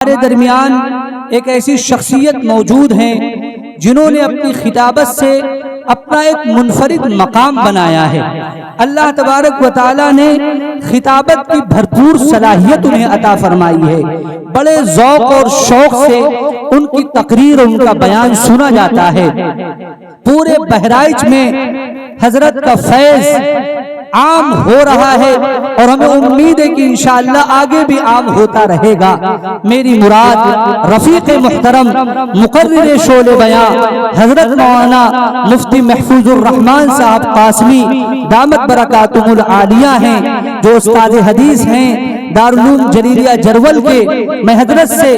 हमारे दरमियान एक ऐसी शख्सियत मौजूद हैं जिन्होंने अपनी खिताबत से अपना एक मुनफरिद मकाम बनाया है। अल्लाह तबारक व तआला ने खिताबत की भरपूर सलाहियत उन्हें अता फरमाई है। बड़े ज़ौक़ और शौक़ से उनकी तकरीर, उनका बयान सुना जाता है। पूरे बहराइच में हजरत का फैज़ आम हो रहा है और हमें उम्मीद है कि इंशाअल्लाह आगे भी आम होता रहेगा। मेरी मुराद रफीक मुहतरम मुकर्रिर शोले बयां हजरत मौलाना मुफ्ती महफूजुर रहमान साहब कासमी दामत बरकातुहुल आलिया हैं, जो उस्ताद हदीस हैं दारुल उलूम जरीरिया जरवल के। मैं हजरत से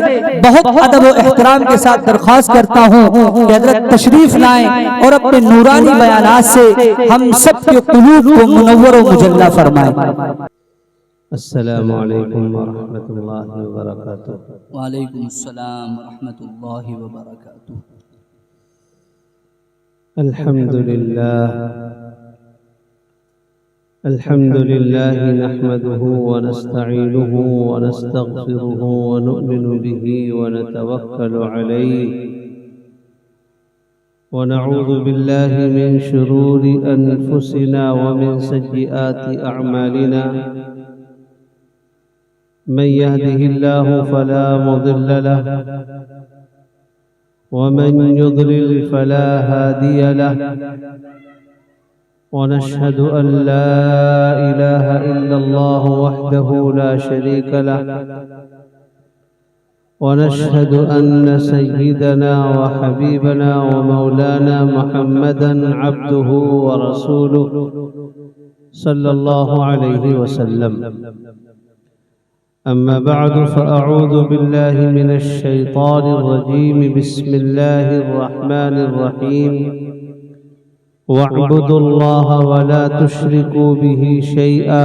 बहुत अदब और एहतराम के साथ दरख्वास्त करता हूँ कि हजरत तशरीफ लाएं और अपने नूरानी बयानात से हम सब के कुलूब को मुनव्वर और मुजल्ला फरमाएं। अस्सलामु अलैकुम व रहमतुल्लाहि व बरकातुहू। वालेकुम अस्सलाम व रहमतुल्लाहि व बरकातुहू। अल्हम्दुलिल्लाह नहमदुहु व नस्तईनुहु व नस्तगफिरुहु व नु'मिनु बिही व नतवक्कलु अलैहि व नऊज़ु बिल्लाहि मिन शुरूरि अनफुसिना व मिन सय्यिआति अअमालिना। मन यहदिहिल्लाहु फला मुदिल्ल लहु व मन युद्लिल फला हादिय लहु व नशहदु अन ला इलाहा इल्लल्लाहु वहदहु ला शरीक लहु व नशहदु अन्न सय्यिदना व हबीबना व मौलाना मुहम्मदन अब्दुहु व रसूलुहु सल्लल्लाहु अलैहि वसल्लम। अम्मा बअदु फ़अऊज़ु बिल्लाहि मिनश शैतानिर रजीम। बिस्मिल्लाहिर रहमानिर रहीम। वअब्दुल्लाह व ला तुश्रिकू बिही शैआ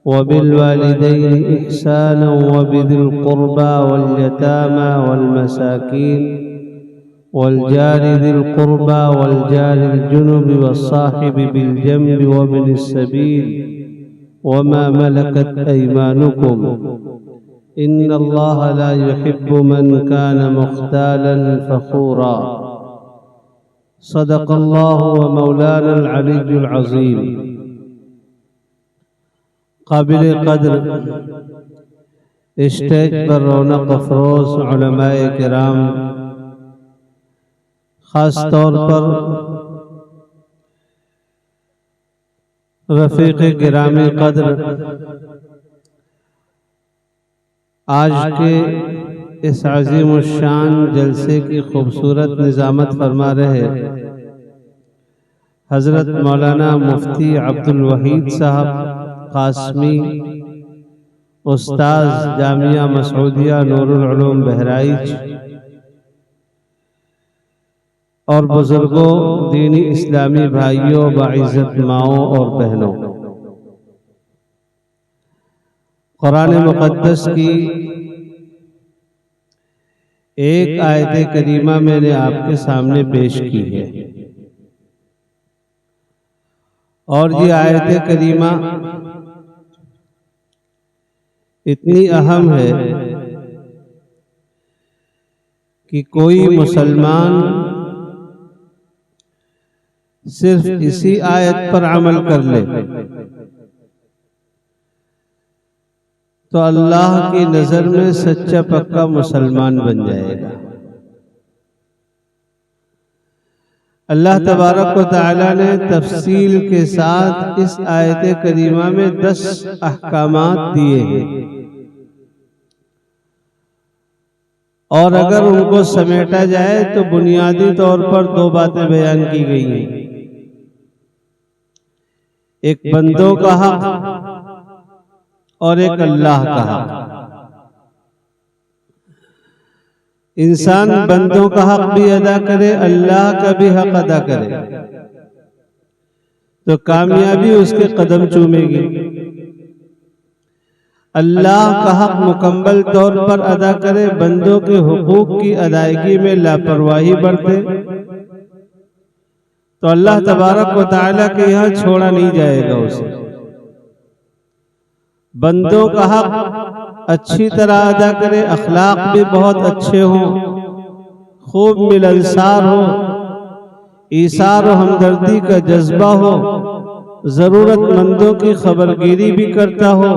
व बिल वालिदैनि इहसाना व बिदिल क़ुर्बा वल यतामा वल मसाकीन वल जारि दिल क़ुर्बा वल जारिल जुनुबि वस्साहिबि बिल जंबि व बिनिस सबील व मा मलकत अयमानुकुम इन्नल्लाहा ला युहिब्बु मन कान मुख्तालन फ़ख़ूरा। सदक़ल्लाहु व मौलानल अलिय्युल अज़ीम। काबिल क़द्र स्टेज पर रौनक अफरोज़ उलमाए किराम, ख़ास तौर पर रफ़ीक़ गिरामी क़द्र आज के इस अज़ीम शान जलसे की खूबसूरत निज़ामत फरमा रहे हज़रत मौलाना मुफ्ती अब्दुल वहीद साहब कासमी, उस्ताज़ जामिया मसऊदिया नूरुल उलूम बहराइच, और बुजुर्गों, दीनी इस्लामी भाइयों, बाइज़्ज़त माओं और बहनों, कुरान मुक़द्दस की एक आयत करीमा मैंने आपके सामने पेश की है और ये आयत करीमा इतनी अहम है कि कोई मुसलमान सिर्फ इसी आयत पर अमल कर ले तो अल्लाह की नज़र में सच्चा पक्का मुसलमान बन जाएगा। अल्लाह तबारक व तआला ने तफसील के साथ इस आयत करीमा में 10 अहकामात दिए हैं और अगर उनको समेटा जाए तो बुनियादी तौर पर 2 बातें बयान की गई हैं। एक बंदों का हक और एक अल्लाह का हक। इंसान बंदों का हक भी अदा करे, अल्लाह का भी हक अदा करे तो कामयाबी उसके कदम चूमेगी। अल्लाह का हक मुकम्मल तौर पर अदा करे, बंदों के हुकूक की अदायगी में लापरवाही बरते तो अल्लाह तबारक व तआला के यहाँ छोड़ा नहीं जाएगा उसे। बंदों का हक अच्छी तरह अदा करे, अखलाक भी बहुत अच्छे हों, खूब मिलनसार हो, ईसार और हमदर्दी का जज्बा हो, ज़रूरतमंदों की खबरगिरी भी करता हो,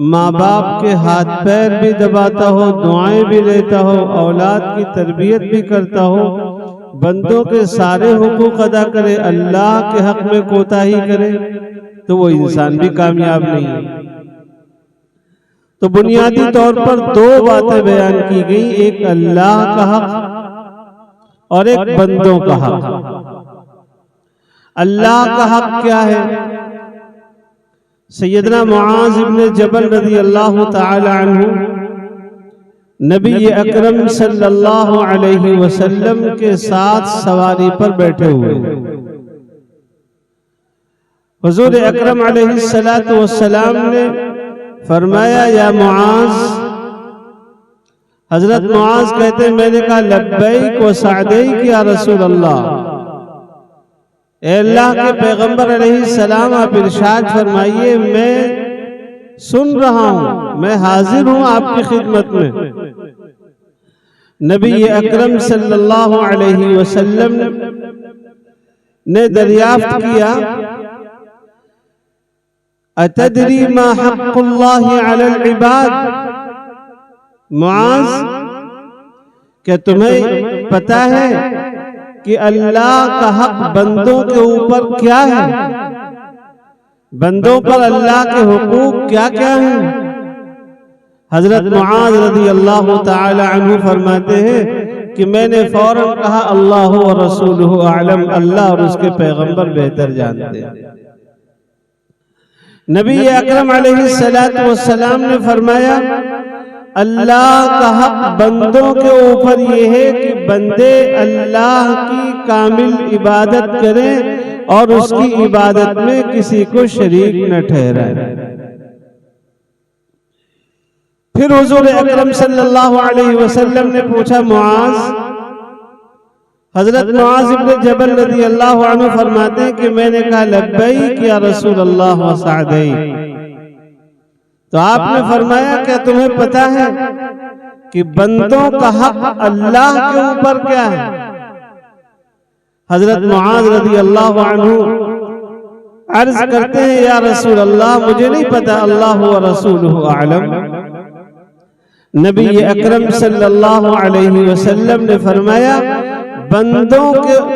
माँ बाप के हाथ पैर भी दबाता हो, दुआएं भी लेता हो, औलाद की तरबियत भी करता हो, बंदों के सारे हुकूक अदा करे, अल्लाह के हक में कोताही करे, तो वो इंसान भी कामयाब नहीं है। तो बुनियादी तौर पर दो बातें बयान की गई, एक अल्लाह का हक और एक बंदों का हक। अल्लाह का हक क्या है? सैयदना मुआज इब्ने जबल रज़ी अल्लाह तआला अन्हु नबी अकरम सल्लल्लाहु अलैहि वसल्लम के साथ सवारी पर बैठे हुए। हुजूर अकरम अलैहिस्सलातु वस्सलाम ने फरमाया, या मुआज। हजरत मुआज कहते, मैंने कहा लब्बैक व सअदैक या रसूल अल्लाह। ए अल्लाह के पैगंबर अलैहिस्सलाम, आप इरशाद फरमाइए, मैं सुन रहा हूं, मैं हाजिर हूं आपकी खिदमत में। नबी अकरम सल्लल्लाहु अलैहि वसल्लम ने दरियाफ्त किया, अतदरी मा हक़्क़ुल्लाहि अलल इबाद। मुआज, क्या तुम्हें पता है कि अल्लाह का हक बंदों के ऊपर क्या है? बंदों पर अल्लाह के हुकूक क्या क्या हैं? हजरत मुआज रज़ी अल्लाह तआला अन्हु फरमाते हैं कि मैंने फौरन कहा, अल्लाह व रसूलुहु आलम, अल्लाह और उसके पैगंबर बेहतर जानते हैं। नबी अकरम अलैहिस्सलातु वस्सलाम ने फरमाया, अल्लाह का हक बंदों के ऊपर ये है कि बंदे अल्लाह की कामिल इबादत करें और उसकी इबादत में किसी को शरीक न ठहराएं। फिर हुजूर अकरम सल्लल्लाहु अलैहि वसल्लम ने पूछा, मुआज। हजरत मुआज इब्ने जबल रज़ी अल्लाह अन्हु फरमाते हैं कि मैंने कहा लब्बैक या रसूल अल्लाह व सअदैक। तो आपने फरमाया, क्या तुम्हें पता है कि बंदों का हक अल्लाह के ऊपर क्या है? हजरत मुआज रज़ी अल्लाह अन्हु अर्ज करते हैं, या रसूल अल्लाह, मुझे नहीं पता, अल्लाह व रसूलुहु आलम। नबी अकरम सल्लल्लाहु अलैहि वसल्लम ने फरमाया, बंदों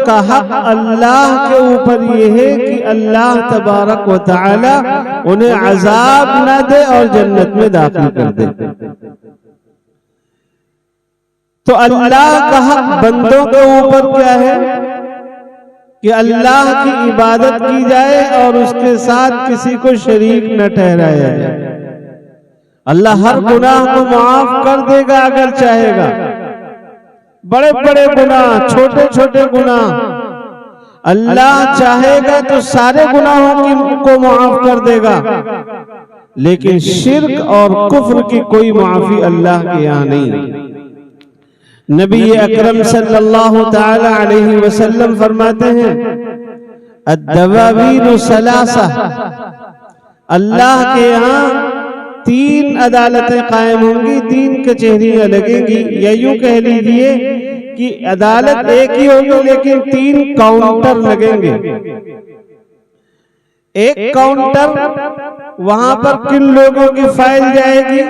का हक अल्लाह के ऊपर ये है कि अल्लाह तबारक व तआला उन्हें अजाब न दे और जन्नत में दाखिल कर दे। तो अल्लाह का हक बंदों के ऊपर क्या है कि अल्लाह की इबादत की जाए और उसके साथ किसी को शरीक न ठहराया जाए। अल्लाह हर गुनाह को माफ कर देगा अगर चाहेगा, बड़े बड़े गुनाह, छोटे छोटे गुनाह। अल्लाह चाहेगा तो सारे गुनाहों को माफ कर देगा, लेकिन शिर्क और कुफ्र की कोई माफी अल्लाह के यहाँ नहीं। नबी अकरम सल्लल्लाहु तआला अलैहि वसल्लम फरमाते हैं, अद्दवावीन सलासा। अल्लाह के यहाँ 3 अदालतें कायम होंगी, 3 कचहरियां लगेंगी, या यूं कह लीजिए कि अदालत एक ही होगी लेकिन 3 काउंटर लगेंगे। एक काउंटर, वहां पर किन लोगों की फाइल जाएगी?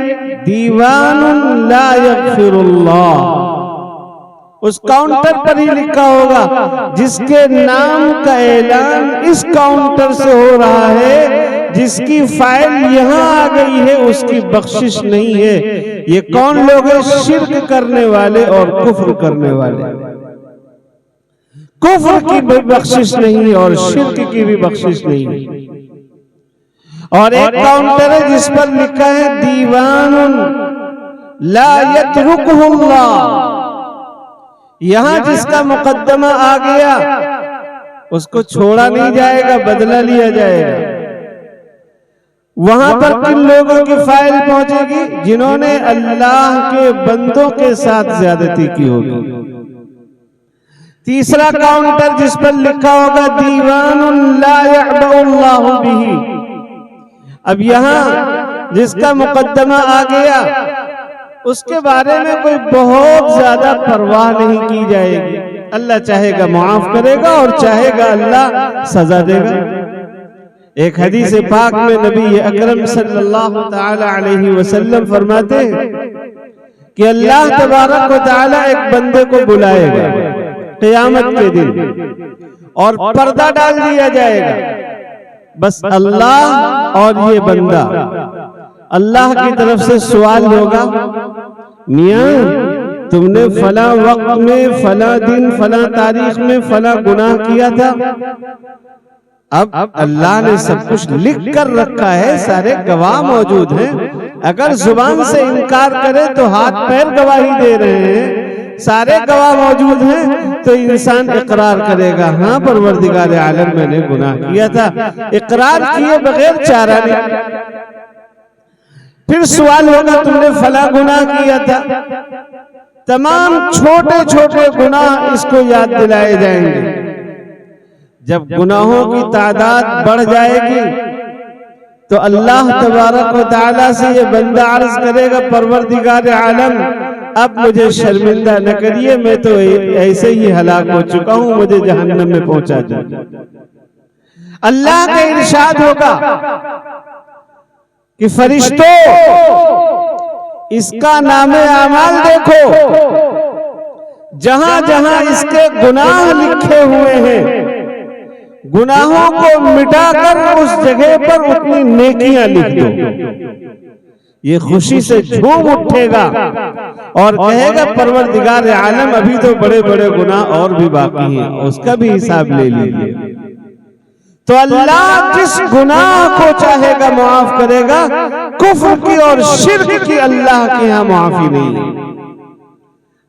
दीवानुन ला यगफिरुल्लाह। उस काउंटर पर ही लिखा होगा, जिसके नाम का ऐलान इस काउंटर से हो रहा है, जिसकी फाइल यहाँ आ गई है, उसकी बख्शिश नहीं है। ये कौन लोग हैं? शिर्क करने वाले और कुफ्र करने वाले। कुफ्र की भी बख्शिश नहीं और शिर्क की भी बख्शिश नहीं। और एक काउंटर है जिस पर लिखा है, दीवानुन ला यतरुकुहुल्लाह। यहां जिसका मुकद्दमा आ गया उसको छोड़ा नहीं जाएगा, बदला लिया जाएगा। वहां पर किन लोगों की फाइल पहुंचेगी? जिन्होंने अल्लाह के बंदों के साथ ज्यादती की होगी। तीसरा काउंटर जिस पर लिखा होगा, दीवानुन ला यअबउल्लाहु बिही। अब यहां जिसका मुकद्दमा आ गया उसके बारे में कोई बहुत ज्यादा परवाह नहीं की जाएगी। अल्लाह चाहेगा माफ करेगा और चाहेगा अल्लाह सजा देगा। एक हदीस पाक में नबी अकरम सल्लल्लाहु तआला अलैहि वसल्लम फरमाते हैं कि अल्लाह तबारक व तआला एक बंदे को बुलाएगा क़यामत के दिन और पर्दा डाल दिया जाएगा, बस अल्लाह और ये बंदा। अल्लाह की तरफ से सवाल होगा, मियां तुमने फला वक्त में फला दिन फला तारीख में फला गुनाह किया था। अब अल्लाह ने सब कुछ लिख कर रखा है, सारे गवाह मौजूद हैं। अगर जुबान से इनकार करे तो हाथ पैर गवाही दे रहे हैं, सारे गवाह मौजूद हैं, तो इंसान इकरार करेगा, हाँ परवरदिगार आलम मैंने गुनाह किया था। इकरार किए बगैर चारा नहीं। फिर सवाल होगा तुमने फला गुनाह किया था। तमाम छोटे छोटे गुनाह इसको याद दिलाए जाएंगे। जब गुनाहों की तादाद बढ़ जाएगी तो अल्लाह तबारक व तआला से ये बंदा अर्ज करेगा, परवरदिगार आलम अब मुझे शर्मिंदा न करिए, मैं तो ऐसे ही हलाक हो चुका हूं, मुझे जहन्नम में पहुंचा दो। अल्लाह का इरशाद होगा कि फरिश्तों इसका नामे आमाल देखो, जहां जहां इसके गुनाह लिखे हुए हैं गुनाहों को मिटाकर उस जगह पर उतनी नेकियां लिख दो। ये खुशी से झूम उठेगा और कहेगा परवरदिगार आलम अभी तो बड़े बड़े गुनाह और भी बाकी हैं, उसका भी हिसाब ले लीजिए। तो अल्लाह जिस गुनाह को चाहेगा माफ करेगा, कुफ्र की और शिर्क की अल्लाह के यहाँ माफी नहीं है।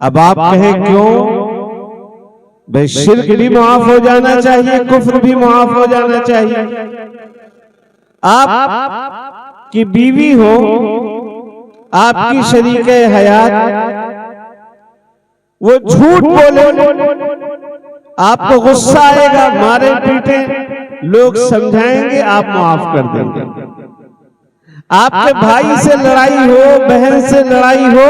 अब आप कहें क्यों? भाई शिर्क भी माफ हो जाना चाहिए, कुफ्र भी माफ हो जाना चाहिए। आप की बीवी हो, आपकी शरीके हयात, वो झूठ बोले, आपको गुस्सा आएगा, मारे पीटे, लोग समझाएंगे, आप माफ कर देंगे। आपके भाई से लड़ाई हो, बहन से लड़ाई हो,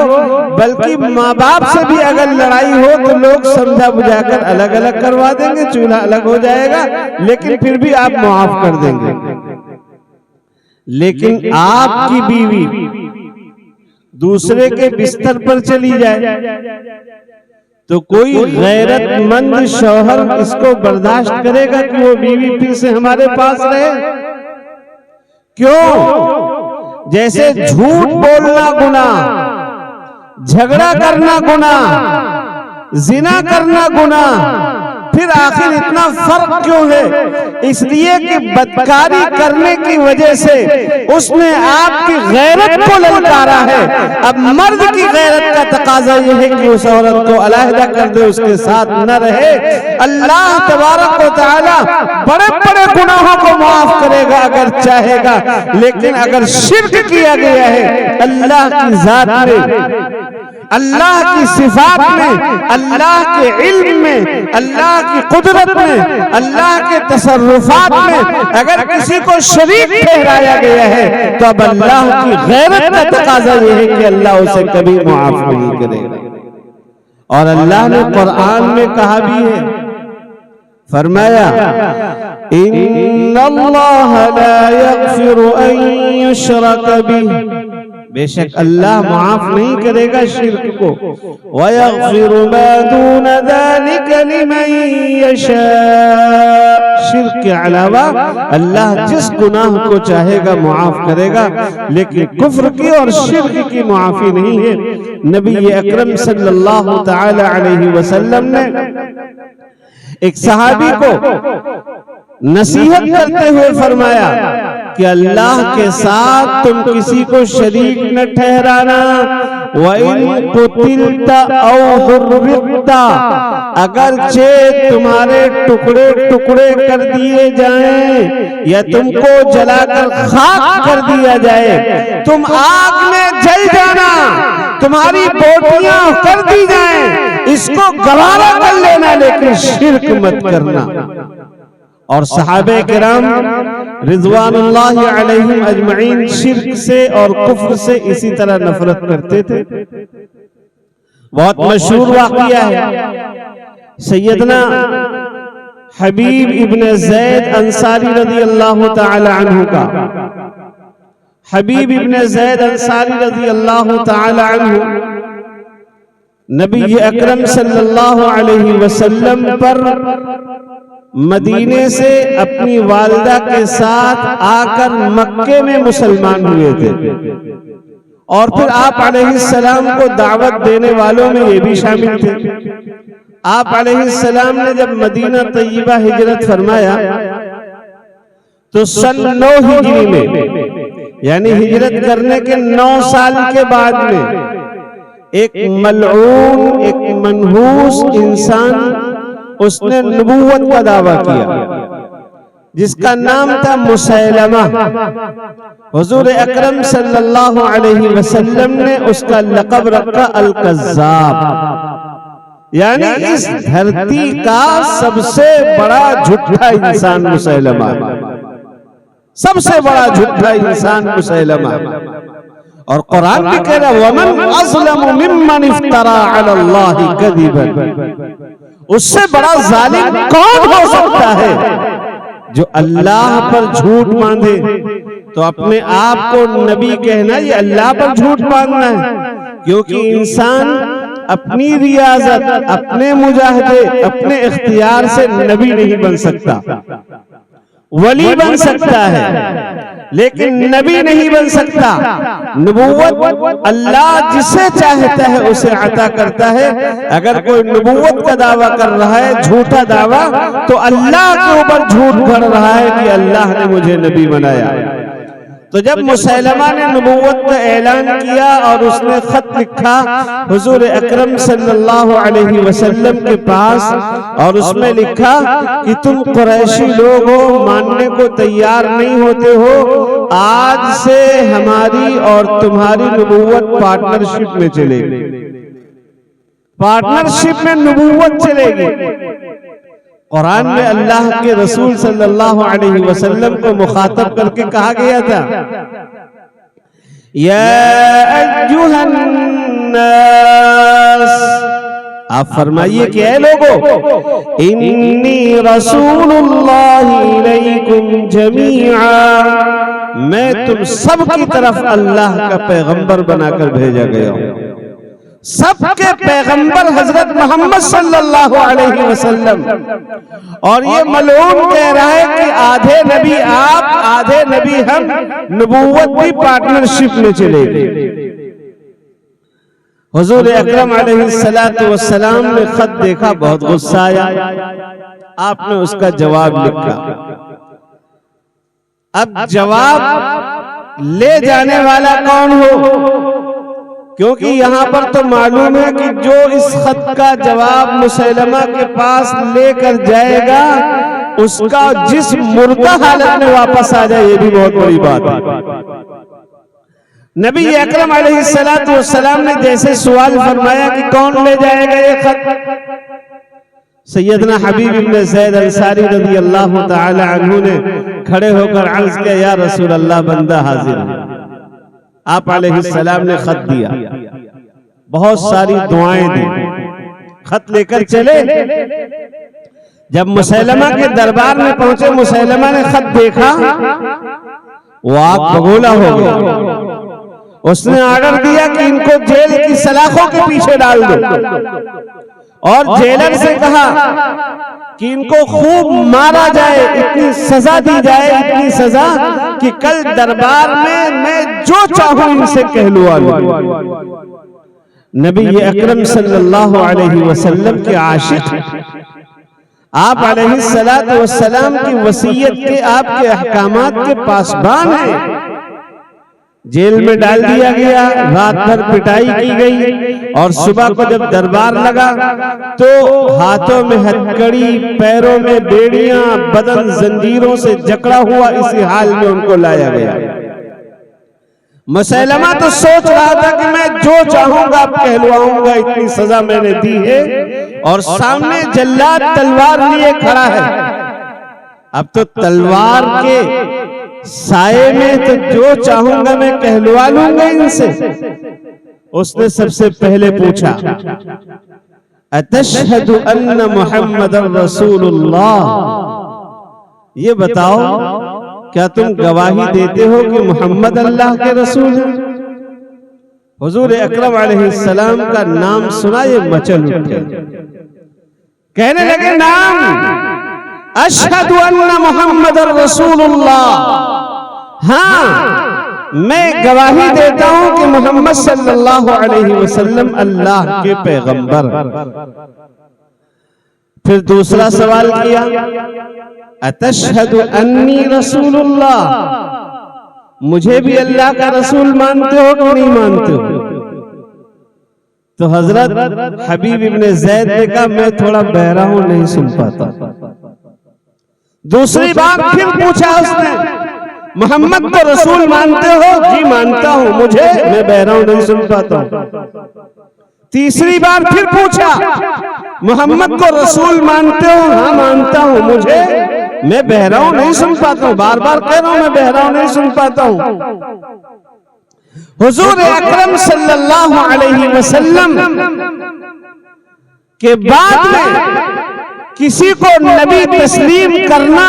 बल्कि माँ बाप से भी अगर लड़ाई हो तो लोग समझा बुझाकर अलग अलग करवा देंगे, चूल्हा अलग हो जाएगा, लेकिन फिर भी आप माफ कर देंगे। लेकिन आपकी बीवी दूसरे के बिस्तर पर चली जाए तो कोई गैरतमंद शौहर इसको बर्दाश्त करेगा कि वो बीवी फिर से हमारे पास रहे? क्यों? जैसे झूठ बोलना गुनाह, झगड़ा करना गुनाह, जिना करना गुनाह, फिर आखिर इतना फर्क क्यों है? इसलिए कि बदकारी करने की वजह से उसने आपकी गैरत को ललकारा है। अब मर्द की गैरत का तकाजा यह है कि उस औरत को अलहदा कर दे, उसके साथ न रहे। अल्लाह तबारक व तआला बड़े बड़े गुनाहों को माफ करेगा अगर चाहेगा, लेकिन अगर शिर्क किया गया है अल्लाह की जात में, अल्लाह की सिफात में, अल्लाह के इल्म में, अल्लाह की कुदरत में, अल्लाह के तसर्रुफात में अगर किसी को शरीक ठहराया गया है तो अब अल्लाह की गैरत का तकाजा यह है कि अल्लाह उसे कभी माफ नहीं करेगा। और अल्लाह ने कुरान में कहा भी है, फरमाया इन्नल्लाह ला यग़फिरु अन युशरक बिही, बेशक अल्लाह माफ नहीं करेगा शिर्क को, वयग़फिरु मा दून ज़ालिका लिमन यशा, शिर्क के अलावा अल्लाह जिस गुनाह को चाहेगा माफ करेगा, लेकिन कुफ्र की और शिर्क की माफी नहीं है। नबी अकरम सल्लल्लाहु तआला अलैहि वसल्लम ने एक सहाबी को नसीहत करते हुए फरमाया कि अल्लाह के साथ तुम किसी को शरीक न ठहराना। वइन कुतिलता औ हुर्रिकता, अगरचे तुम्हारे टुकड़े टुकड़े कर दिए जाएं या तुमको जलाकर खाक कर दिया जाए, तुम आग में जल जाना, तुम्हारी बोटियां कर दी जाएं, इसको गवारा कर लेना, लेकिन शिर्क मत करना। और सहाबे किराम रिज़वानुल्लाहि अलैहिम अजमईन शिर्क से और कुफ्र से इसी तरह नफरत करते थे। बहुत मशहूर वाक़िया है सैयदना हबीब इब्न ज़ैद अंसारी रज़ी अल्लाह तआला अन्हु का। हबीब इब्न ज़ैद अंसारी रज़ी अल्लाह तआला अन्हु नबी अकरम सल्लल्लाहु अलैहि वसल्लम पर मदीने से अपनी वालिदा के साथ आकर मक्के में मुसलमान हुए थे और फिर आप अलैहिस्सलाम को दावत देने वालों में ये भी शामिल थे। आप अलैहिस्सलाम ने जब मदीना तैयबा हिजरत फरमाया तो सन 9 हिजरी में यानी हिजरत करने के 9 साल के बाद में एक मलऊन, एक मनहूस इंसान उसने नबूवत का दावा किया जिसका नाम था मुसैलमा। हुजूर अकरम सल्लल्लाहु अलैहि वसल्लम ने उसका लक़ब रखा अल-कज़्ज़ाब, यानी इस धरती का सबसे बड़ा झूठा इंसान मुसैलमा, सबसे बड़ा झूठा इंसान मुसैलमा। और कुरान भी कह रहा है वमन अज़लमु मिम्मन इफ्तरा अलल्लाहि कज़िबन, उससे बड़ा जालिम कौन हो सकता है जो अल्लाह पर झूठ बांधे। तो अपने आप को नबी कहना ये अल्लाह पर झूठ बांधना है, क्योंकि इंसान अपनी रियाजत, अपने मुजाहिदे, अपने इख्तियार से नबी नहीं बन सकता। वली बन सकता है लेकिन नबी नहीं बन सकता। नबूवत अल्लाह जिसे चाहता है उसे अता करता है। अगर कोई नबूवत का दावा कर रहा है, झूठा दावा, तो अल्लाह के ऊपर झूठ गढ़ रहा है कि अल्लाह ने मुझे नबी बनाया। तो जब मुसैलमा ने नबूवत का ऐलान किया और उसने खत लिखा हुजूर अकरम सल्लल्लाहु अलैहि वसल्लम के पास और उसमें लिखा कि तुम कुरैशी लोग हो, मानने को तैयार नहीं होते हो, आज से हमारी और तुम्हारी नबूवत पार्टनरशिप में चलेगी, पार्टनरशिप में नबूवत चलेगी। कुरान में अल्लाह के रसूल सल्लल्लाहु अलैहि वसल्लम को मुखातब करके कहा गया था या अय्युहन नास, आप फरमाइए कि ऐ लोगो इन्नी रसूलुल्लाहि इलैकुम जमीआ, मैं तुम सब की तरफ अल्लाह का पैगंबर बनाकर भेजा गया हूं। सबके पैगंबर हजरत मोहम्मद सल्लल्लाहु अलैहि वसल्लम। और ये मलऊन कह रहा है कि आधे नबी आप, आधे नबी हम, नबूवत भी पार्टनरशिप में चलेगी। हुजूर अकरम अलैहिस्सलातु वस्सलाम ने खत देखा, बहुत गुस्सा आया, आपने उसका जवाब लिखा। अब जवाब ले जाने वाला कौन हो, क्योंकि यहाँ पर तो मालूम है कि जो इस खत का जवाब मुसैलमा के पास लेकर जाएगा उसका जिस मुर्दा हालत में वापस आ जाए, ये भी बहुत बड़ी बात है। नबी अकरम अलैहिस्सलातु वस्सलाम ने जैसे सवाल फरमाया कि कौन ले जाएगा ये खत, सैयदना हबीब इब्न ज़ैद अंसारी रज़ी अल्लाह तआला अन्हु ने खड़े होकर अर्ज किया या रसूल अल्लाह, बंदा हाजिर है। आप अलैहिस्सलाम ने खत दिया, बहुत सारी दुआएं दी, खत लेकर चले। जब मुसैलमा के दरबार में पहुंचे, मुसैलमा ने खत देखा, वो आग बगोला हो गया। उसने ऑर्डर दिया कि इनको जेल की सलाखों के पीछे डाल दो और जेलर से कहा कि इनको खूब मारा जाए, इतनी सजा दी जाए, इतनी सजा कि कल दरबार में मैं जो चाहूं इनसे कहलवा लूं। नबी अकरम सल्लल्लाहु अलैहि वसल्लम के आशिक, आप अलैहिस्सलातु वस्सलाम की वसीयत के, आपके अहकामात के पासबान हैं। जेल में डाल दिया गया, रात भर पिटाई की गई और सुबह को जब दरबार लगा तो हाथों में हथकड़ी, पैरों में बेड़ियां, बदन जंजीरों से जकड़ा हुआ इसी हाल में उनको लाया गया। मुसैलमा तो सोच रहा था कि मैं जो चाहूंगा आप कहलवाऊंगा, इतनी सजा मैंने दी है, और सामने जल्लाद तलवार लिए खड़ा है। अब तो तलवार के साए में तो जो चाहूंगा मैं कहलवा लूंगा इनसे। उसने सबसे पहले पूछा, अतशहदु अन्ना मुहम्मदर रसूलुल्लाह, ये बताओ क्या तुम गवाही देते हो कि मोहम्मद अल्लाह के रसूल हैं? हुजूर अकरम अलैहिस्सलाम का नाम सुना ये मचल उठे, कहने लगे नाम, अशहदु अन्ना मुहम्मदर रसूलुल्लाह, हाँ मैं गवाही देता हूं कि मोहम्मद सल्लल्लाहु अलैहि वसल्लम अल्लाह के पैगंबर। फिर दूसरा सवाल किया, अतशहदु अन्नी रसूलुल्लाह, मुझे भी अल्लाह का रसूल मानते हो कि नहीं मानते हो? तो हजरत हबीब इब्ने ज़ैद ने कहा, मैं थोड़ा बहरा हूं, नहीं सुन पाता। दूसरी बार फिर पूछा उसने, मोहम्मद को रसूल मानते हो? जी मानता हूं, मुझे, मैं बहरा हूं, नहीं सुन पाता हूं। तीसरी बार फिर पूछा, मोहम्मद को रसूल मानते हो? हाँ मानता हूं, मुझे, मैं बहरा हूं, नहीं सुन पाता हूं। बार बार कह रहा हूं मैं बहरा हूं, नहीं सुन पाता हूं। हुजूर अकरम सल्लल्लाहु अलैहि वसल्लम के बाद में किसी को नबी तस्लीम करना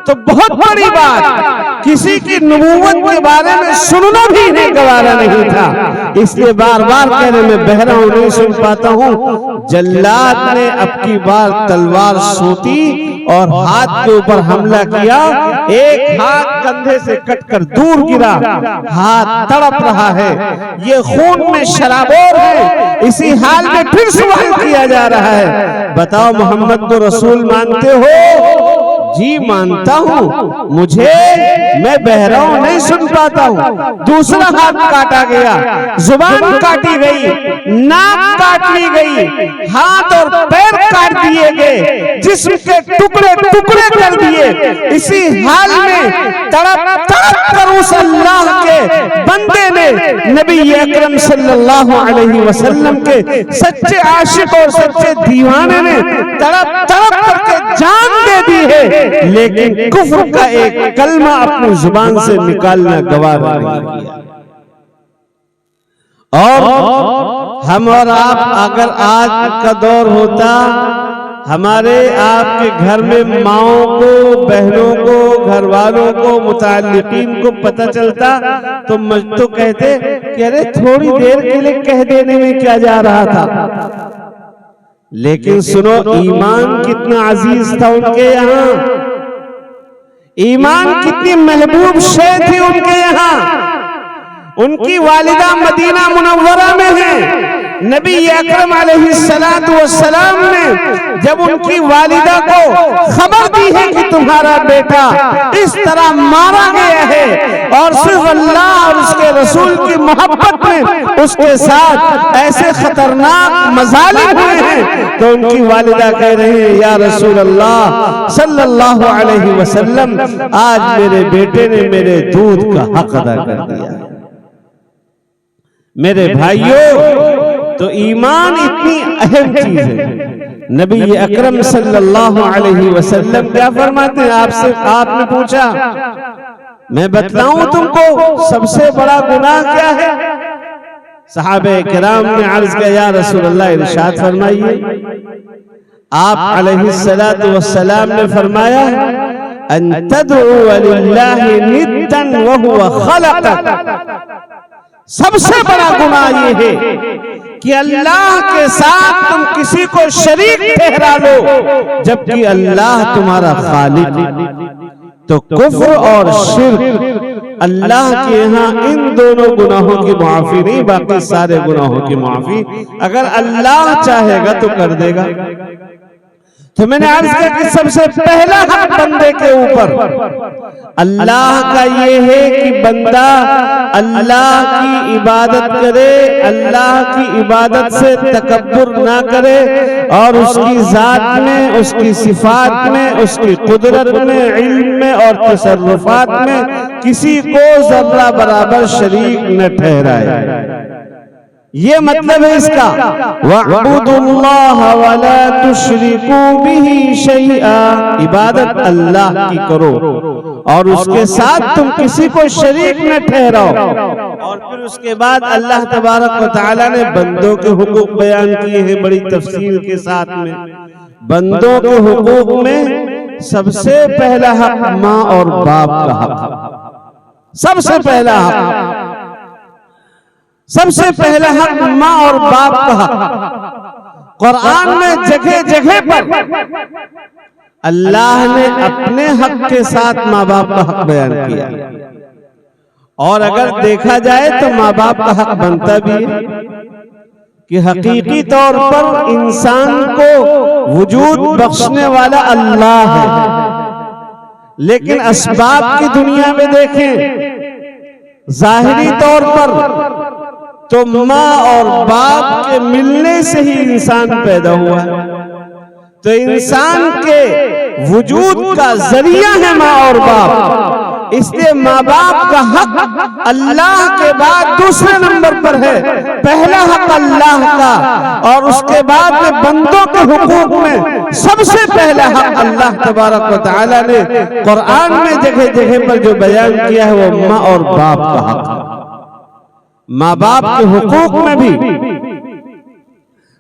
तो बहुत बड़ी बात, किसी की नबूवत के बारे में सुनना भी इन्हें गवारा नहीं था। इसलिए बार बार कह रहे मैं बहरा हूं, नहीं सुन पाता हूं। जल्लाद ने अब की बार तलवार सोती और हाथ के ऊपर हमला किया। एक हाथ कंधे से कटकर दूर गिरा, हाथ तड़प रहा है, ये खून में शराबोर है। इसी हाल में फिर सवाल किया जा रहा है, बताओ मोहम्मद को रसूल मानते हो? जी मानता हूं, मुझे, मैं बहरा हूं, नहीं सुन पाता हूं। दूसरा हाथ काटा गया, जुबान काटी गई, नाक काट ली गई, हाथ और पैर काट दिए गए, जिस्म के टुकड़े टुकड़े कर दिए। इसी हाल में तड़प तड़प कर उस अल्लाह के बंदे ने नबी अकरम सल्लल्लाहु अलैहि वसल्लम के सच्चे आशिक और सच्चे दीवाने ने तड़प तड़प करके जान दे दी है, लेकिन कुफ्र का एक कलमा अपनी जुबान से निकालना गवारा नहीं किया। और हम और आप, अगर आज का दौर होता, हमारे आपके घर में माओं को, बहनों को, घर वालों को, मुताल्लिकीन को पता चलता तो कहते कि अरे थोड़ी देर के लिए कह देने में क्या जा रहा था। लेकिन सुनो, ईमान कितना अजीज था उनके यहाँ, ईमान कितनी महबूब शय थी उनके यहाँ। उनकी वालिदा मदीना मुनव्वरा में है। नबी अकरम अलैहिस्सलातु वस्सलाम ने जब उनकी वालिदा को खबर दी है कि तुम्हारा बेटा इस तरह मारा गया है और सिर्फ अल्लाह और उसके रसूल की मोहब्बत में उसके साथ ऐसे खतरनाक मजालिम हुए हैं, तो उनकी वालिदा कह रही है, या रसूल अल्लाह सल्लल्लाहु अलैहि वसल्लम, आज मेरे बेटे ने मेरे दूध का हक अदा कर दिया। मेरे भाइयों, तो ईमान इतनी अहम चीज है। नबी अकरम सल्लल्लाहु अलैहि वसल्लम क्या फरमाते हैं? आपसे आपने पूछा, मैं बतलाऊं तुमको सबसे बड़ा गुनाह क्या है? सहाबे किराम ने अर्ज किया, या रसूल अल्लाह इरशाद फरमाइए। आप अलैहिस्सलातु वस्सलाम ने फरमाया, अन तदउ लिल्लाहि निद्दन व हुवा खलक़क। सबसे बड़ा गुनाह ये है कि अल्लाह के साथ तुम किसी को शरीक ठहरा लो, जबकि अल्लाह तुम्हारा खालिक। तो कुफ्र और शिर्क, अल्लाह के यहाँ इन दोनों गुनाहों की माफी नहीं, बाकी सारे गुनाहों की माफी अगर अल्लाह चाहेगा तो कर देगा। तो मैंने अर्ज किया कि सबसे पहला हक बंदे के ऊपर अल्लाह का ये है कि बंदा अल्लाह की इबादत करे, अल्लाह की इबादत से तकब्बुर ना करे और उसकी जात में, उसकी सिफात में, उसकी कुदरत में, इल्म में और तसर्रुफात में किसी को जर्रा बराबर शरीक न ठहराए। ये मतलब है इसका, वअबुदुल्लाह वला तुश्रिकू बिही शैआ, इबादत अल्लाह की करो और उसके साथ तुम किसी को शरीक न ठहराओ। और फिर उसके बाद अल्लाह तबारक व तआला ने बंदों के हुकूक बयान किए हैं बड़ी तफसील के साथ में। बंदों के हुकूक में सबसे पहला हक माँ और बाप का हक, सबसे पहला हक, सबसे पहला हक माँ और बाप का हक। कुरान में जगह जगह पर अल्लाह ने अपने हक के साथ माँ बाप का हक बयान किया। और अगर देखा जाए तो माँ बाप का हक बनता भी है कि हकीकी तौर पर इंसान को वजूद बख्शने वाला अल्लाह है, लेकिन असबाब की दुनिया में देखें जाहिरी तौर पर तो माँ और बाप के मिलने से ही इंसान पैदा हुआ है। तो इंसान के वजूद का जरिया है माँ और बाप, इसलिए माँ बाप का हक अल्लाह के बाद दूसरे नंबर पर है। पहला हक अल्लाह का और उसके बाद में बंदों के हुकूक में सबसे पहला हक अल्लाह तबारक व तआला ने कुरान में जगह जगह पर जो बयान किया है वो माँ और बाप का हक। माँ बाप के हुकूक में भी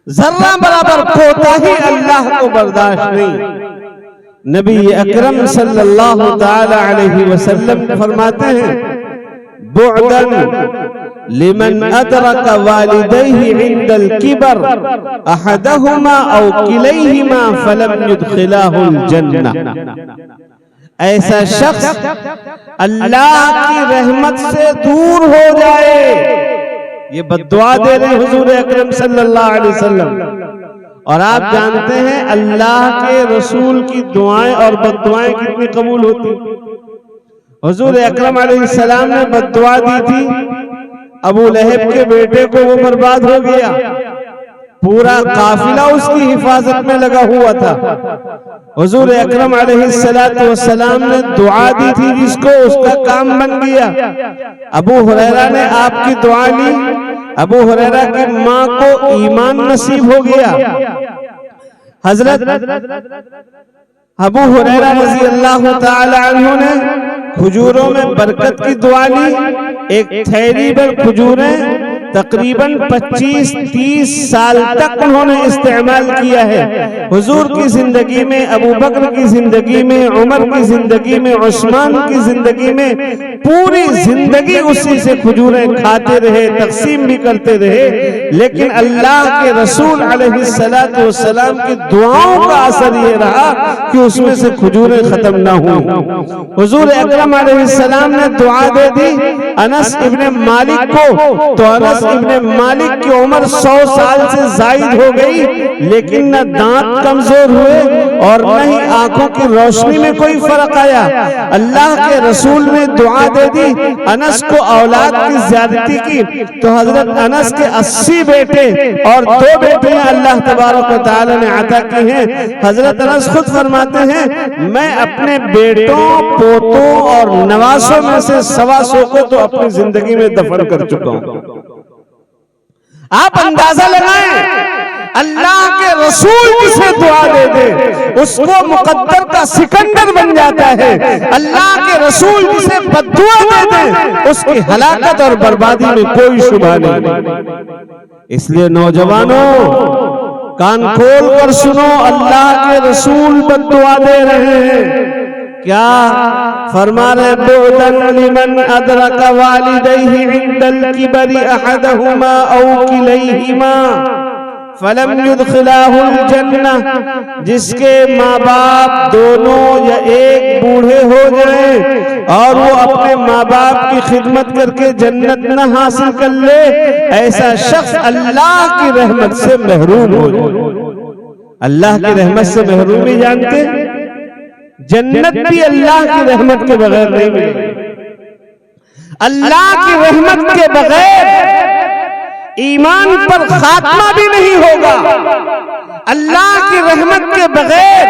जर्रा बराबर कोताही अल्लाह को बर्दाश्त नहीं। नबी अकरम सल्लल्लाहु ताला अलैहि वसल्लम फरमाते हैं, बुअदन लिमन अदरक वालिदैहि इंदल किबर अहदहुमा औ किलैहिमा फलम युदखिलाहुल जन्नह। ऐसा शख्स अल्लाह की रहमत से दूर हो जाए, ये बद्दुआ दे रहे हुजूर अकरम सल्लल्लाहु अलैहि वसल्लम। और आप जानते हैं अल्लाह के रसूल की दुआएं और बद्दुआएं कितनी कबूल होती। हुजूर अकरम अलैहिस्सलाम ने बद्दुआ दी थी, अबू लहब के बेटे को वो बर्बाद हो गया, पूरा काफिला उसकी हिफाजत में लगा हुआ था। हुजूर अकरम अलैहिस्सलाम ने दुआ दी थी जिसको उसका काम बन गया। अबू हुरैरा ने आपकी दुआ ली, अबू हुरैरा की माँ को ईमान नसीब हो गया। हजरत अबू हुरैरा रज़ी अल्लाह ताला अन्हु ने खजूरों में बरकत की दुआ ली। एक थैली भर खजूरें तकरीबन 25-30 साल तक उन्होंने इस्तेमाल किया है। हुजूर की जिंदगी में, अबू बकर की जिंदगी में, उमर की जिंदगी में, उस्मान की जिंदगी में पूरी जिंदगी उसी से खजूरें खाते रहे, तकसीम भी करते रहे। लेकिन अल्लाह के रसूल अलैहिस्सलातु वस्सलाम की दुआओं का असर ये रहा कि उसमें से खजूरें खत्म ना हुई। हुजूर अकरम अलैहिस्सलाम ने दुआ दे दी अनस इब्ने मालिक को, तो अनस इब्ने मालिक की उम्र 100 साल से जायद हो गई, लेकिन न दांत कमजोर हुए और न ही आंखों की रोशनी में कोई फर्क आया। अल्लाह के रसूल ने दुआ दे दी, अनस को औलाद की ज्यादती की, तो हजरत अनस के 80 बेटे और 2 बेटे अल्लाह तबारक व तआला ने अता की हैं। हजरत अनस खुद फरमाते हैं, मैं अपने बेटों, पोतों और नवासों में से 125 को तो अपनी जिंदगी में दफन कर चुका हूं। आप अंदाजा लगाएं, अल्लाह के रसूल जिसे दुआ दे दे उसको मुकद्दर का सिकंदर बन जाता है। अल्लाह के रसूल जिसे बद्दुआ दे दे उसकी हलाकत और बर्बादी में कोई शुबा नहीं। इसलिए नौजवानों, कान खोल कर सुनो, अल्लाह के रसूल बद्दुआ दे रहे हैं। क्या फरमा रहे, बुअदन लिमन अदरक वालिदैहि इंदल किबरि अहदहुमा औ किलैहिमा फलम युदखिलाहुल जन्नह। जिसके माँ बाप दोनों या एक बूढ़े हो जाएं और वो अपने माँ बाप की खिदमत करके जन्नत न हासिल कर ले, ऐसा शख्स अल्लाह की रहमत से महरूम हो जाए। अल्लाह की रहमत से महरूमी जानते, जन्नत भी अल्लाह की रहमत के बगैर नहीं मिलेगी। अल्लाह की रहमत के बगैर ईमान पर खात्मा भी नहीं होगा। अल्लाह की रहमत के बगैर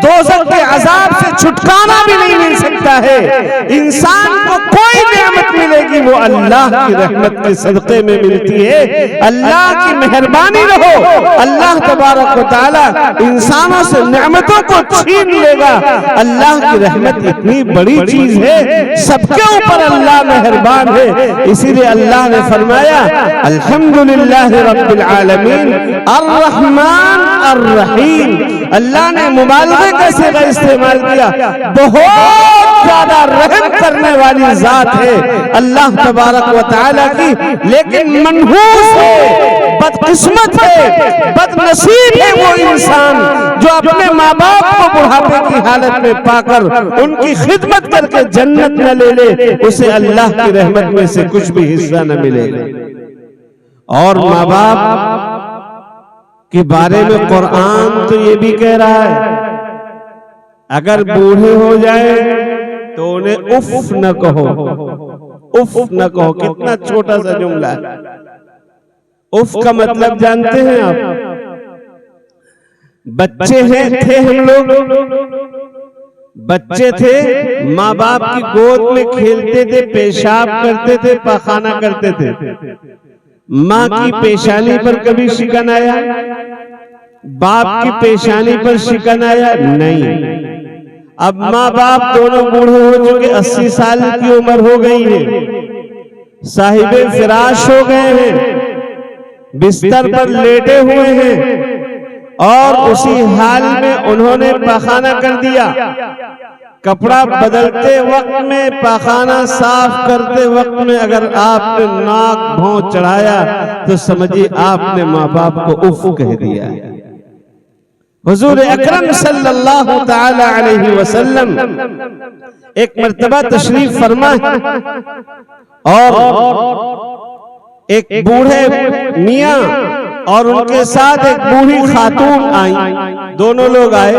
दोज़ख के अजाब से छुटकारा भी नहीं मिल सकता। मिलता है। इंसान को कोई नेमत मिलेगी वो अल्लाह की रहमत के सदक़े में मिलती है। अल्लाह की मेहरबानी रहो, अल्लाह तबारक व तआला इंसानों से नेमतों को छीन लेगा। अल्लाह की रहमत इतनी बड़ी चीज है, सबके ऊपर अल्लाह मेहरबान है। इसीलिए अल्लाह ने फरमाया अल्हम्दुलिल्लाह रब्बिल आलमीन अर्रहमान अर्रहीम। अल्लाह ने मुबालगे का सिगा इस्तेमाल किया, बहुत ज्यादा रहम करने वाली जात है अल्लाह तबारक व तआला की। लेकिन मनहूस है, बदकिस्मत है, बदनसीब है वो इंसान जो अपने माँ बाप को बुढ़ापे की हालत में पाकर उनकी खिदमत करके जन्नत न ले ले, उसे अल्लाह की रहमत में से कुछ भी हिस्सा न मिलेगा। और माँ बाप के बारे में कुरान तो ये भी कह रहा है अगर बूढ़े हो जाए तो उन्हें उफ न कहो, उफ न कहो। कितना छोटा सा जुमला है। उफ का मतलब जानते हैं आप? बच्चे थे हम लोग, बच्चे थे, माँ बाप की गोद में खेलते थे, पेशाब करते थे, पखाना करते थे। माँ की पेशानी पर कभी शिकन आया? बाप की पेशानी पर शिकन आया? नहीं। अब माँ बाप दोनों बूढ़े हो चुके, 80 साल की उम्र हो गई है, साहिबे फिराश हो गए हैं, बिस्तर पर लेटे हुए हैं और उसी हाल में उन्होंने पखाना कर दिया। कपड़ा बदलते वक्त में, पखाना साफ करते वक्त में अगर आपने नाक भौं चढ़ाया तो समझिए आपने माँ बाप को उफ कह दिया। हुजूर अकरम सल्लल्लाहु ताला अलैहि वसल्लम एक मर्तबा तशरीफ फरमा और एक बूढ़े मियाँ और उनके साथ एक बूढ़ी खातून आई। दोनों लोग आए।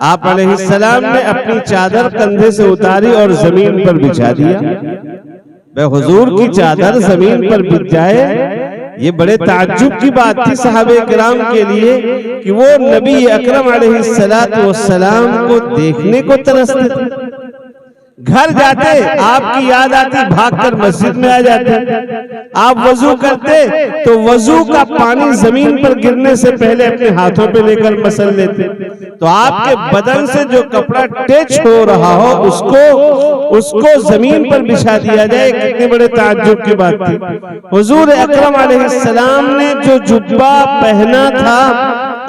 आप अलैहिस्सलाम ने अपनी चादर कंधे से उतारी और जमीन पर बिछा दिया। वह हुजूर की चादर जमीन पर बिछ जाए, ये बड़े ताज्जुब की बात थी सहाबे किराम के लिए कि वो नबी अकरम अलैहिस्सलातु वस्सलाम को देखने को तरसते थे। घर जाते आपकी याद आती, भागकर मस्जिद में आ जाते। आप वजू करते तो वजू का पानी जमीन पर गिरने से पहले अपने हाथों पे लेकर मसल लेते। तो आपके बदन से जो कपड़ा टच हो रहा हो उसको जमीन पर बिछा दिया जाए। कितने बड़े ताज्जुब की बात थी। हुजूर अकरम अलैहिस्सलाम ने जो जुब्बा पहना था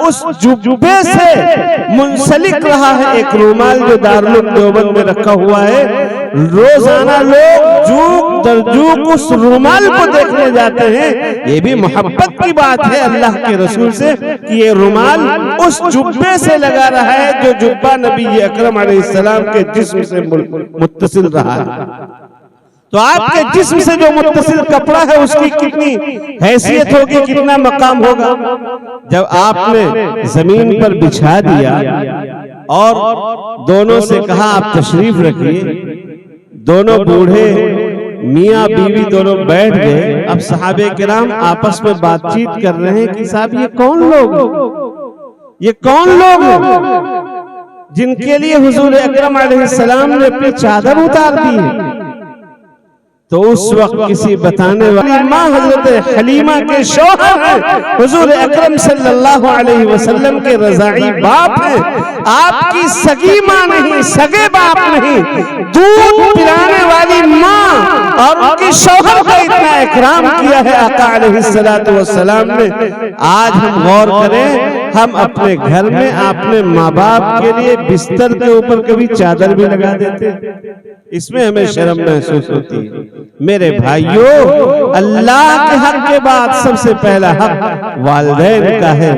उस जुब्बे से मुंसलिक रहा है एक रुमाल जो दारुल देवबंद में रखा हुआ है। रोजाना लोग जूक दर जूक उस रुमाल को देखने जाते हैं। ये भी मोहब्बत की बात है अल्लाह के रसूल से कि ये रुमाल उस जुब्बे से लगा रहा है जो जुब्बा नबी अकरम अलैहिस्सलाम के जिस्म से मुत्तसिल रहा है। तो आपके जिस्म से जो मुत्तसिल कपड़ा है उसकी कितनी हैसियत होगी, कितना मकाम होगा। जब आपने जमीन पर बिछा दिया और दोनों से कहा आप तशरीफ रखिए, दोनों बूढ़े मियाँ बीवी दोनों बैठ गए। अब सहाबे किराम आपस में बातचीत कर रहे हैं कि साहब ये कौन लोग, ये कौन लोग जिनके लिए हुजूर अकरम अलैहिस्सलाम ने अपनी चादर उतार दी है। तो उस वक्त किसी बताने वाली माँ हजरत हलीमा के शौहर हैं, हुजूर अकरम सल्लल्लाहु अलैहि वसल्लम के रज़ाई बाप हैं। आपकी सगी माँ नहीं, सगे बाप नहीं, दूध पिलाने वाली माँ और उनके शौहर का इतना इकराम किया है आका अलैहिस्सलातु वस्सलाम ने। आज हम गौर करें, हम अपने घर में अपने माँ बाप के लिए बिस्तर के ऊपर कभी चादर भी लगा देते, इसमें हमें शर्म महसूस होती है। मेरे भाइयों, अल्लाह के हक के बाद सबसे पहला हक वालिदैन का है।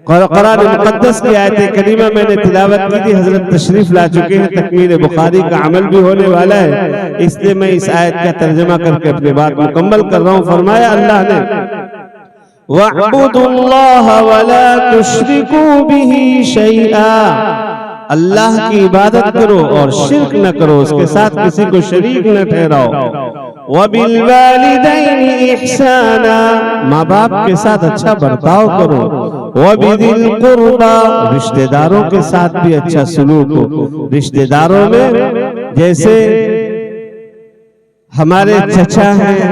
कुरान मुक़द्दस की आयत करीमा मैंने तिलावत की थी, हजरत तशरीफ ला चुके हैं, तकमील बुखारी का अमल भी होने वाला है, इसलिए मैं इस आयत का तर्जुमा करके अपनी बात मुकम्मल कर रहा हूँ। फरमाया अल्लाह ने वअबुदुल्लाह वला तुश्रिकू बिही शैआ, अल्लाह की इबादत करो और शिर्क न करो, उसके साथ किसी को शरीक न ठहराओ। वबिल वालिदैनि इहसाना, माँ बाप के साथ अच्छा बर्ताव करो। वबिदिल कुर्बा, रिश्तेदारों के साथ भी अच्छा सलूक हो। रिश्तेदारों में जैसे हमारे चचा हैं,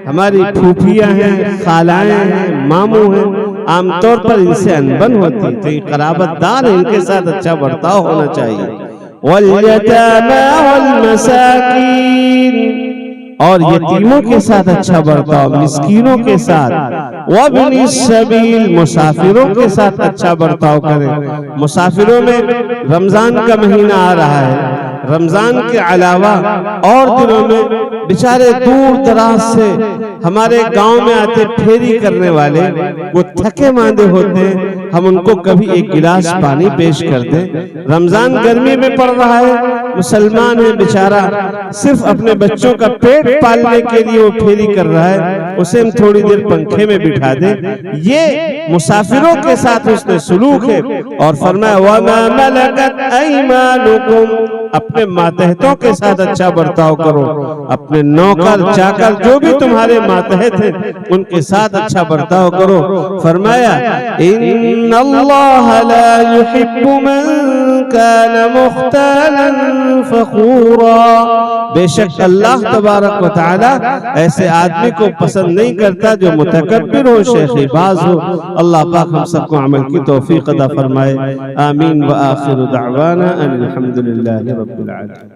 हमारी फूफियां हैं, खालाएं हैं, मामू हैं, आमतौर पर इनसे अनबन होती, तो ये कराबतदार है, इनके साथ अच्छा बर्ताव होना चाहिए। वल्यतामा वल्मसाकीन, और यतीमों के साथ अच्छा बर्ताव, मिस्कीनों के साथ। वब्नि सबील, मुसाफिरों के साथ अच्छा बर्ताव करें। मुसाफिरों में रमजान का महीना आ रहा है, रमजान के अलावा और दिनों में बेचारे दूर दराज से हमारे गांव में आते फेरी करने वाले, वो थके मांदे होते हैं, हम उनको कभी एक गिलास पानी पेश कर दें। रमजान गर्मी में पड़ रहा है, मुसलमान है बेचारा, सिर्फ अपने बच्चों का पेट पालने के लिए वो फेरी कर रहा है, उसे हम थोड़ी देर पंखे में बिठा दें। ये मुसाफिरों के साथ उसने सुलूक है। और फरमाया वमा मलकत ऐमानुकुम, अपने मातहतों के साथ अच्छा बर्ताव करो, अपने नौकर चाकर जो भी तुम्हारे मातहत हैं उनके साथ अच्छा बर्ताव करो। फरमाया इन्नल्लाह ला युहिब्बु मन कान मुख्तालन फखूरा, बेशक अल्लाह तबारक व तआला ऐसे आदमी को पसंद नहीं करता जो मुतकब्बिर हो, शेखीबाज हो। अल्लाह पाक हम सबको अमल की तौफीक अता फरमाए। आमीन व आखिरु दअवाना अनिल हम्दुलिल्लाहि रब्बिल आलमीन।